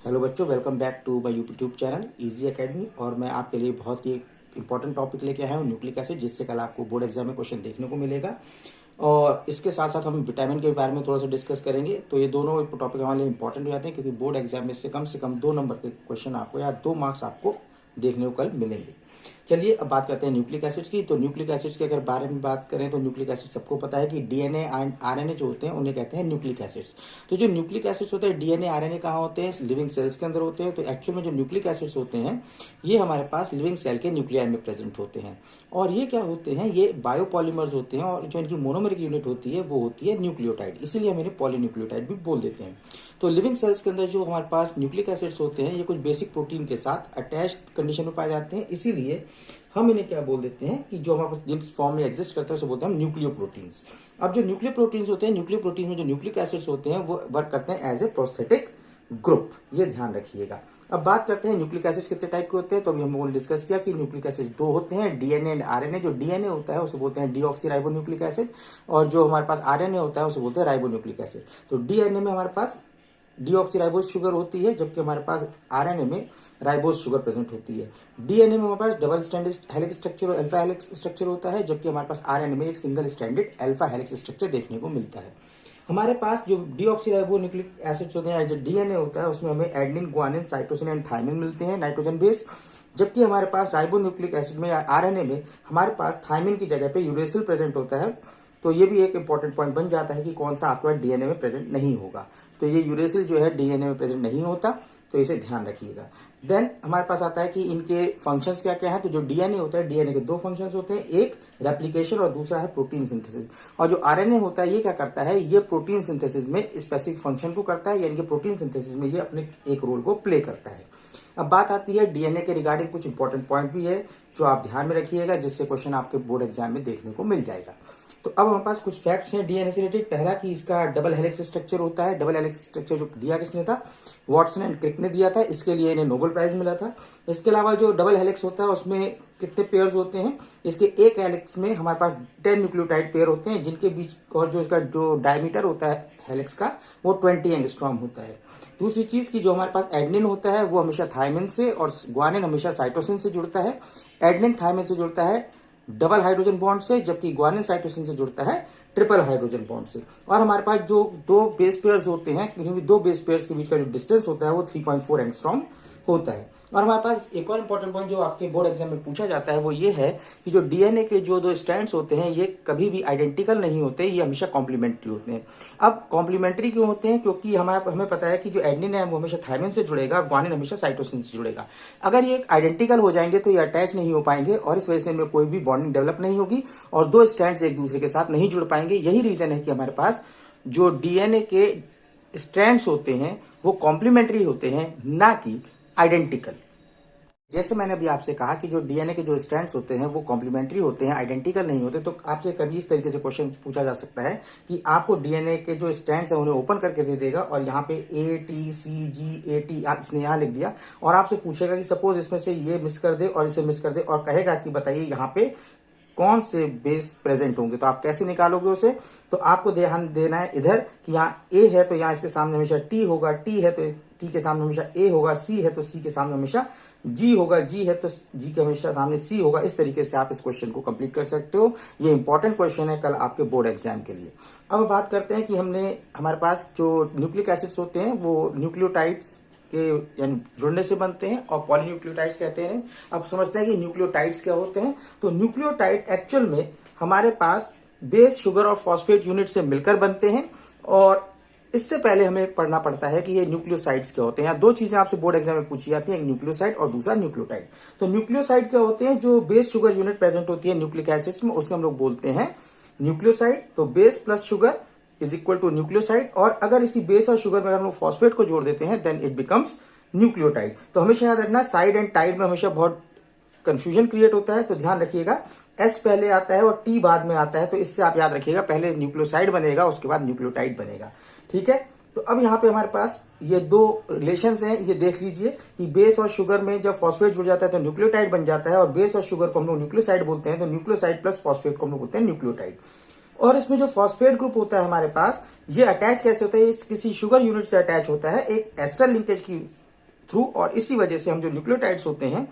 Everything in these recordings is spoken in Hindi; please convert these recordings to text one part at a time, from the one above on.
हेलो बच्चों, welcome back to my YouTube channel Easy Academy. और मैं आपके लिए बहुत ही इंपॉर्टेंट टॉपिक लेके आया हूँ, न्यूक्लिक एसिड, जिससे कल आपको बोर्ड एग्जाम में क्वेश्चन देखने को मिलेगा। और इसके साथ साथ हम विटामिन के बारे में थोड़ा सा डिस्कस करेंगे। तो ये दोनों टॉपिक हमारे लिए इंपॉर्टेंट हो जाते हैं, क्योंकि बोर्ड एग्जाम में से कम 2 नंबर के क्वेश्चन आपको या 2 मार्क्स आपको देखने को कल मिलेंगे। चलिए अब बात करते हैं न्यूक्लिक एसिड्स की। तो न्यूक्लिक एसिड्स के अगर बारे में बात करें तो न्यूक्लिक एसिड सबको पता है कि डीएनए एंड आरएनए जो होते हैं उन्हें कहते हैं न्यूक्लिक एसिड्स। तो जो न्यूक्लिक एसिड्स होते हैं डीएनए आरएनए कहाँ होते हैं? लिविंग सेल्स के अंदर होते हैं। तो एक्चुअल में जो न्यूक्लिक एसिड्स होते हैं ये हमारे पास लिविंग सेल के न्यूक्लियाई में प्रेजेंट होते हैं। और ये क्या होते हैं? ये बायोपॉलीमर्स होते हैं, और जो इनकी मोनोमरिक यूनिट होती है वो होती है न्यूक्लियोटाइड, इसीलिए हम इन्हें पॉलीन्यूक्लियोटाइड भी बोल देते हैं। तो लिविंग सेल्स के अंदर जो हमारे पास न्यूक्लिक एसिड्स होते हैं ये कुछ बेसिक प्रोटीन के साथ अटैच्ड कंडीशन में पाए जाते हैं, इसीलिए हम इन्हें क्या बोल देते हैं कि जो हमारे पास जिस फॉर्म में एग्जिस्ट करते हैं उसे बोलते हैं हम न्यूक्लियो प्रोटीन्स। अब जो न्यूक्लियो प्रोटीन्स होते हैं, न्यूक्लियो प्रोटीन में जो न्यूक्लिक एसिड्स होते हैं वो वर्क करते हैं एज ए प्रोस्थेटिक ग्रुप, ये ध्यान रखिएगा। अब बात करते हैं न्यूक्लिक एसिड्स कितने टाइप के होते हैं। तो अभी हम लोगों ने डिस्कस किया कि न्यूक्लिक एसिड्स 2 होते हैं, डीएनए एंड आरएनए। जो डीएनए होता है उसे बोलते हैं डीऑक्सीराइबोन्यूक्लिक एसिड, और जो हमारे पास आरएनए होता है उसे बोलते हैं राइबोन्यूक्लिक एसिड। तो डीएनए में हमारे पास डीऑक्सीराइबोज शुगर होती है, जबकि हमारे पास आरएनए में राइबोज शुगर प्रेजेंट होती है। डीएनए में हमारे पास डबल स्ट्रैंडेड हेलिक्स स्ट्रक्चर और अल्फा हेलिक्स स्ट्रक्चर होता है, जबकि हमारे पास आरएनए में एक single stranded alpha helix structure देखने को मिलता है। हमारे पास जो डीऑक्सीराइबोन्यूक्लिक एसिड्स होते हैं, जो डीएनए होता है उसमें हमें adenine, guanine, cytosine and thymine मिलते हैं, नाइट्रोजन बेस। जबकि हमारे पास राइबोन्यूक्लिक एसिड में या आरएनए में हमारे पास थायमिन की जगह पे यूरेसिल प्रेजेंट होता है। तो ये भी एक इंपॉर्टेंट पॉइंट बन जाता है कि कौन सा आपके पास डीएनए में प्रेजेंट नहीं होगा। तो ये यूरेसिल जो है डीएनए में प्रेजेंट नहीं होता, तो इसे ध्यान रखिएगा। देन हमारे पास आता है कि इनके फंक्शंस क्या क्या है। तो जो डीएनए होता है, डीएनए के 2 फंक्शंस होते हैं, एक रेप्लिकेशन और दूसरा है प्रोटीन सिंथेसिस। और जो आरएनए होता है ये क्या करता है? ये प्रोटीन सिंथेसिस में स्पेसिफिक फंक्शन को करता है, यानी कि प्रोटीन सिंथेसिस में ये अपने एक रोल को प्ले करता है। अब बात आती है डीएनए के रिगार्डिंग कुछ इंपॉर्टेंट पॉइंट भी है जो आप ध्यान में रखिएगा, जिससे क्वेश्चन आपके बोर्ड एग्जाम में देखने को मिल जाएगा। तो अब हमारे पास कुछ फैक्ट्स हैं डीएनए से रिलेटेड। पहला कि इसका डबल हेलिक्स स्ट्रक्चर होता है। डबल हेलिक्स स्ट्रक्चर जो दिया किसने था? वॉटसन एंड क्रिक ने दिया था, इसके लिए इन्हें नोबेल प्राइज मिला था। इसके अलावा जो डबल हेलिक्स होता है उसमें कितने पेयर्स होते हैं? इसके एक हेलिक्स में हमारे पास 10 न्यूक्लियोटाइड पेयर होते हैं, जिनके बीच और जो इसका जो डायमीटर होता है हेलिक्स का वो 20 एंगस्ट्रॉम होता है। दूसरी चीज की जो हमारे पास एडेनिन होता है वो हमेशा थायमिन से, और ग्वानिन हमेशा साइटोसिन से जुड़ता है। एडेनिन थायमिन से जुड़ता है डबल हाइड्रोजन बॉन्ड से, जबकि ग्वानिन साइटोसिन से जुड़ता है ट्रिपल हाइड्रोजन बॉन्ड से। और हमारे पास जो 2 बेस पेयर्स होते हैं, क्योंकि 2 बेस पेयर्स के बीच का जो डिस्टेंस होता है वो 3.4 एंगस्ट्रॉम होता है। और हमारे पास एक और इंपॉर्टेंट पॉइंट जो आपके बोर्ड एग्जाम में पूछा जाता है वो ये है कि जो डीएनए के जो 2 स्ट्रैंड्स होते हैं ये कभी भी आइडेंटिकल नहीं होते, ये हमेशा कॉम्प्लीमेंट्री होते हैं। अब कॉम्प्लीमेंट्री क्यों होते हैं? क्योंकि हमें पता है कि जो एडेनिन है वो हमेशा थायमिन से जुड़ेगा, ग्वानिन हमेशा साइटोसिन से जुड़ेगा। अगर ये आइडेंटिकल हो जाएंगे तो ये अटैच नहीं हो पाएंगे, और इस वजह से इनमें कोई भी बॉन्डिंग डेवलप नहीं होगी और 2 स्ट्रैंड्स एक दूसरे के साथ नहीं जुड़ पाएंगे। यही रीजन है कि हमारे पास जो डीएनए के स्ट्रैंड्स होते हैं वो कॉम्प्लीमेंट्री होते हैं, ना कि आइडेंटिकल। जैसे मैंने अभी आपसे कहा कि जो डीएनए के जो स्ट्रैंड्स होते हैं वो कॉम्प्लीमेंट्री होते हैं, आइडेंटिकल नहीं होते। तो आपसे कभी इस तरीके से क्वेश्चन पूछा जा सकता है कि आपको डीएनए के जो स्ट्रैंड्स हैं उन्हें ओपन करके दे देगा, और यहाँ पे ATCGAT इसने यहाँ लिख दिया, और आपसे पूछेगा कि सपोज इसमें से ये मिस कर दे और इसे मिस कर दे, और कहेगा कि बताइए यहाँ पे कौन से बेस प्रेजेंट होंगे। तो आप कैसे निकालोगे उसे? तो आपको ध्यान देना है इधर कि यहाँ A है तो यहाँ इसके सामने हमेशा T होगा, T है तो T के सामने हमेशा A होगा, C है तो C के सामने हमेशा G होगा, G है तो G के हमेशा सामने C होगा। इस तरीके से आप इस क्वेश्चन को कंप्लीट कर सकते हो। ये इंपॉर्टेंट क्वेश्चन है कल आपके बोर्ड एग्जाम के लिए। अब बात करते हैं कि हमारे पास जो न्यूक्लिक एसिड्स होते हैं वो न्यूक्लियोटाइड्स के यानी जुड़ने से बनते हैं, और पॉलीन्यूक्लियोटाइड्स कहते हैं। अब समझते हैं कि न्यूक्लियोटाइड्स क्या होते हैं। तो न्यूक्लियोटाइड एक्चुअल में हमारे पास बेस, शुगर और फॉस्फेट यूनिट से मिलकर बनते हैं, और इससे पहले हमें पढ़ना पड़ता है कि ये न्यूक्लियोसाइड्स क्या होते हैं। यहाँ 2 चीजें आपसे बोर्ड एग्जाम में पूछी जाती हैं, एक न्यूक्लियोसाइड और दूसरा न्यूक्लियोटाइड। तो न्यूक्लियोसाइड क्या होते हैं? जो बेस शुगर यूनिट प्रेजेंट होती है न्यूक्लिक एसिड्स में, उसे हम लोग बोलते हैं न्यूक्लियोसाइड। तो base plus sugar is equal to nucleoside, और अगर इसी बेस और शुगर में अगर हम लोग फॉस्फेट को जोड़ देते हैं देन इट बिकम्स न्यूक्लियोटाइड। तो हमेशा याद रखना, साइड एंड टाइड में हमेशा बहुत कंफ्यूजन क्रिएट होता है, तो ध्यान रखिएगा S पहले आता है और T बाद में आता है। तो इससे आप याद रखिएगा पहले न्यूक्लियोसाइड बनेगा उसके बाद न्यूक्लियोटाइड बनेगा, ठीक है। तो अब यहाँ पे हमारे पास ये 2 रिलेशंस हैं, ये देख लीजिए कि बेस और शुगर में जब फॉस्फेट जुड़ जाता है तो न्यूक्लियोटाइड बन जाता है, और बेस और शुगर को हम लोग न्यूक्लियोसाइड बोलते हैं, तो न्यूक्लियोसाइड प्लस फॉस्फेट को हम लोग बोलते हैं न्यूक्लियोटाइड। और इसमें जो फॉस्फेट ग्रुप होता है हमारे पास, ये अटैच कैसे होता है? किसी शुगर यूनिट से अटैच होता है एक एस्टर लिंकेज की थ्रू, और इसी वजह से हम जो न्यूक्लियोटाइड्स होते हैं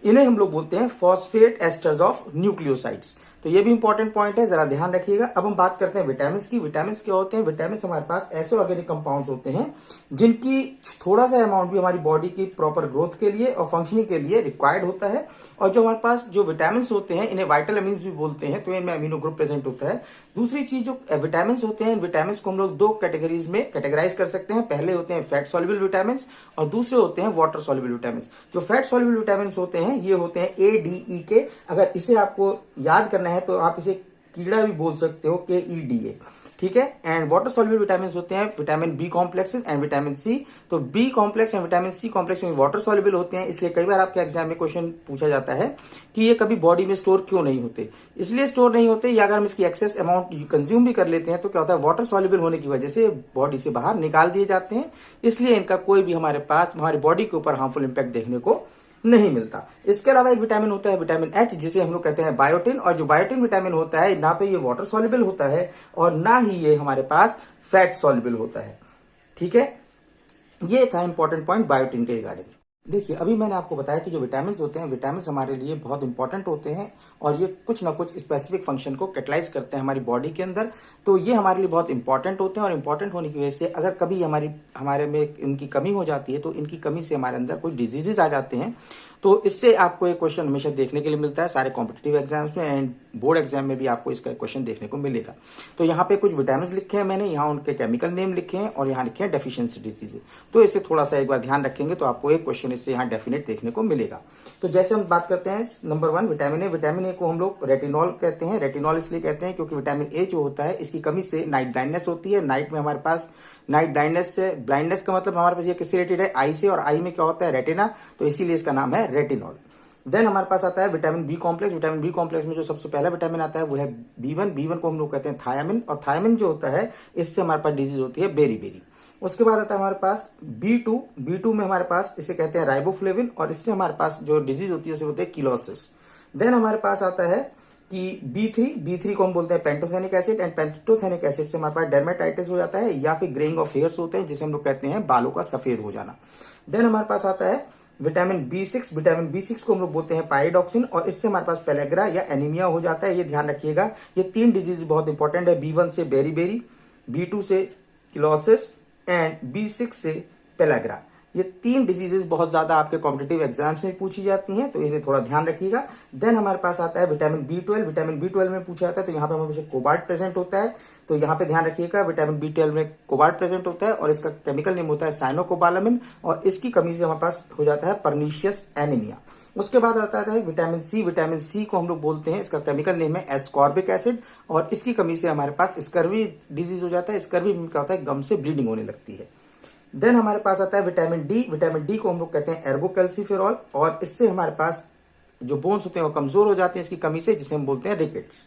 इन्हें हम लोग बोलते हैं फॉस्फेट एस्टर्स ऑफ न्यूक्लियोसाइड्स। तो ये भी इंपॉर्टेंट पॉइंट है, जरा ध्यान रखिएगा। अब हम बात करते हैं विटामिन की। विटामिन क्या होते हैं? विटामिन हमारे पास ऐसे ऑर्गेनिक कंपाउंड्स होते हैं जिनकी थोड़ा सा अमाउंट भी हमारी बॉडी की प्रॉपर ग्रोथ के लिए और फंक्शनिंग के लिए रिक्वायर्ड होता है। और जो हमारे पास जो विटामिन होते हैं इन्हें वाइटल अमीन्स भी बोलते हैं, तो इनमें अमीनो ग्रुप प्रेजेंट होता है। दूसरी चीज, जो विटामिन होते हैं, विटामिन को हम लोग दो कैटेगरीज में कैटेगराइज कर सकते हैं। पहले होते हैं फैट सॉल्युबल विटामिन और दूसरे होते हैं वाटर सॉल्युबल विटामिन। जो फैट सॉल्युबल विटामिन होते हैं ये होते हैं ADE के। अगर इसे आपको याद करना है तो आप इसे कीड़ा भी बोल सकते हो, KEDA, ठीक है। एंड वाटर सॉल्युबल विटामिन होते हैं vitamin B complexes and vitamin C. तो B complex and vitamin C complex में वाटर सॉल्युबल होते हैं, इसलिए कई बार आपके एग्जाम में क्वेश्चन पूछा जाता है कि ये कभी बॉडी में स्टोर क्यों नहीं होते। इसलिए स्टोर नहीं होते, या अगर हम इसकी एक्सेस अमाउंट कंज्यूम भी कर लेते हैं तो क्या होता है, वाटर सॉल्युबल होने की वजह से बॉडी से बाहर निकाल दिए जाते हैं, इसलिए इनका कोई भी हमारे पास हमारी बॉडी के ऊपर हार्मफुल इंपैक्ट देखने को नहीं मिलता। इसके अलावा एक विटामिन होता है विटामिन H, जिसे हम लोग कहते हैं बायोटिन। और जो बायोटिन विटामिन होता है, ना तो ये वाटर सॉल्युबल होता है और ना ही ये हमारे पास फैट सॉल्युबल होता है, ठीक है। ये था इंपॉर्टेंट पॉइंट बायोटिन के रिगार्डिंग। देखिए, अभी मैंने आपको बताया कि जो विटामिन होते हैं, विटामिन हमारे लिए बहुत इंपॉर्टेंट होते हैं और ये कुछ ना कुछ स्पेसिफिक फंक्शन को कैटलाइज करते हैं हमारी बॉडी के अंदर। तो ये हमारे लिए बहुत इंपॉर्टेंट होते हैं और इंपॉर्टेंट होने की वजह से अगर कभी हमारे में इनकी कमी हो जाती है तो इनकी कमी से हमारे अंदर कोई डिजीजेज आ जाते हैं। तो इससे आपको एक क्वेश्चन हमेशा देखने के लिए मिलता है सारे कॉम्पिटिटिव एग्जाम्स में, एंड बोर्ड एग्जाम में भी आपको इसका क्वेश्चन देखने को मिलेगा। तो यहाँ पे कुछ विटामिन लिखे हैं मैंने, यहाँ उनके केमिकल नेम लिखे हैं और यहाँ लिखे हैं डेफिशिएंसी डिजीज। तो इसे थोड़ा सा एक बार ध्यान रखेंगे तो आपको एक क्वेश्चन इससे यहाँ डेफिनेट देखने को मिलेगा। तो जैसे हम बात करते हैं number 1 vitamin A. Vitamin A को हम लोग रेटिनॉल कहते हैं। रेटिनॉल इसलिए कहते हैं क्योंकि विटामिन ए जो होता है इसकी कमी से नाइट ब्लाइंडनेस होती है। नाइट में हमारे पास नाइट ब्लाइंडनेस से, ब्लाइंडनेस का मतलब हमारे पास ये किससे रिलेटेड है, आई से, और आई में क्या होता है, रेटिना, तो इसीलिए इसका नाम है रेटिनॉल। देन हमारे पास आता है vitamin B complex. Vitamin B complex में जो सबसे पहला विटामिन आता है वो है B1। B1 को हम लोग कहते हैं थायामिन, और थायामिन जो होता है इससे हमारे पास डिजीज होती है बेरी। उसके बाद आता है हमारे पास B2। B2 में हमारे पास इसे कहते हैं राइबोफ्लेविन, और इससे हमारे पास जो डिजीज होती है उसे होते हैं किलोसिस। देन हमारे पास आता है कि B3 को हम बोलते हैं pantothenic acid, and pantothenic acid से हमारे पास डर्मेटाइटिस हो जाता है या फिर ग्रेइंग ऑफ हेयर्स होते हैं, जिसे हम लोग कहते हैं बालों का सफेद हो जाना। देन हमारे पास आता है विटामिन B6। विटामिन B6 को हम लोग बोलते हैं पाइरिडॉक्सिन, और इससे हमारे पास पेलेग्रा या एनीमिया हो जाता है। ये ध्यान रखिएगा, ये 3 डिजीज बहुत इंपॉर्टेंट है। B1 से बेरी, B2 से किलोसिस एंड B6 से पेलेग्रा। ये 3 डिजीजेज बहुत ज्यादा आपके कॉम्पिटिटिव एग्जाम्स में पूछी जाती हैं, तो इन्हें थोड़ा ध्यान रखिएगा। देन हमारे पास आता है विटामिन B12। विटामिन B12 में पूछा जाता है तो यहाँ पे हमारे कोबाल्ट प्रेजेंट होता है, तो यहाँ पे ध्यान रखिएगा विटामिन B12 में कोबाल्ट प्रेजेंट होता है और इसका केमिकल नेम होता है साइनोकोबालामिन, और इसकी कमी से हमारे पास हो जाता है परनीशियस एनीमिया। उसके बाद आता है विटामिन सी। विटामिन सी को हम लोग बोलते हैं, इसका केमिकल नेम है एस्कॉर्बिक एसिड, और इसकी कमी से हमारे पास स्कर्वी डिजीज हो जाता है। स्कर्वी में क्या होता है, गम से ब्लीडिंग होने लगती है। देन हमारे पास आता है विटामिन डी। विटामिन डी को हम लोग कहते हैं एर्गोकैल्सिफेरॉल, और इससे हमारे पास जो बोन्स होते हैं वो कमजोर हो जाते हैं इसकी कमी से, जिसे हम बोलते हैं रिकेट्स।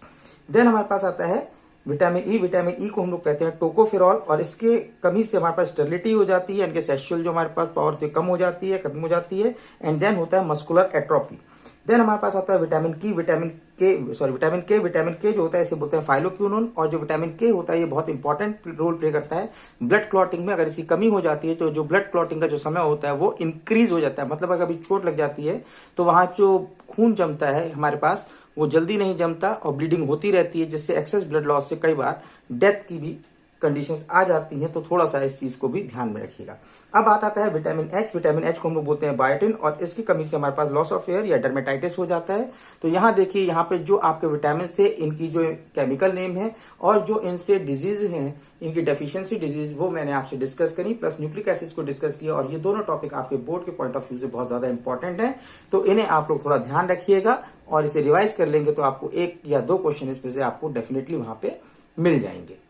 देन हमारे पास आता है विटामिन ई। विटामिन ई को हम लोग कहते हैं टोकोफेरॉल, और इसके कमी से हमारे पास स्टेरिलिटी हो जाती है, इनके सेक्सुअल जो हमारे पास पावर से कम हो जाती है, खत्म हो जाती है। एंड देन होता है मस्कुलर एट्रोफी। देन हमारे पास आता है विटामिन के। विटामिन के जो होता है इसे बोलते हैं फाइलोक्विनोन, और जो विटामिन के होता है ये बहुत इंपॉर्टेंट रोल प्ले करता है ब्लड क्लॉटिंग में। अगर इसकी कमी हो जाती है तो जो ब्लड क्लॉटिंग का जो समय होता है वो इंक्रीज हो जाता है, मतलब अगर कभी चोट लग जाती है तो वहां जो खून जमता है हमारे पास वो जल्दी नहीं जमता और ब्लीडिंग होती रहती है, जिससे एक्सेस ब्लड लॉस से कई बार डेथ की भी कंडीशंस आ जाती हैं। तो थोड़ा सा इस चीज को भी ध्यान में रखिएगा। अब बात आता है विटामिन एच। विटामिन एच को हम लोग बोलते हैं बायोटिन, और इसकी कमी से हमारे पास लॉस ऑफ हेयर या डर्मेटाइटिस हो जाता है। तो यहाँ देखिए, यहाँ पे जो आपके विटामिन थे इनकी जो केमिकल नेम है और जो इनसे डिजीज हैं, इनकी डेफिशिएंसी डिजीज, वो मैंने आपसे डिस्कस करी, प्लस न्यूक्लिक एसिड्स को डिस्कस किया। और ये दोनों टॉपिक आपके बोर्ड के पॉइंट ऑफ व्यू से बहुत ज्यादा इंपॉर्टेंट है, तो इन्हें आप लोग थोड़ा ध्यान रखिएगा और इसे रिवाइज कर लेंगे तो आपको 1 या 2 क्वेश्चन इसमें से आपको डेफिनेटली वहां पे मिल जाएंगे।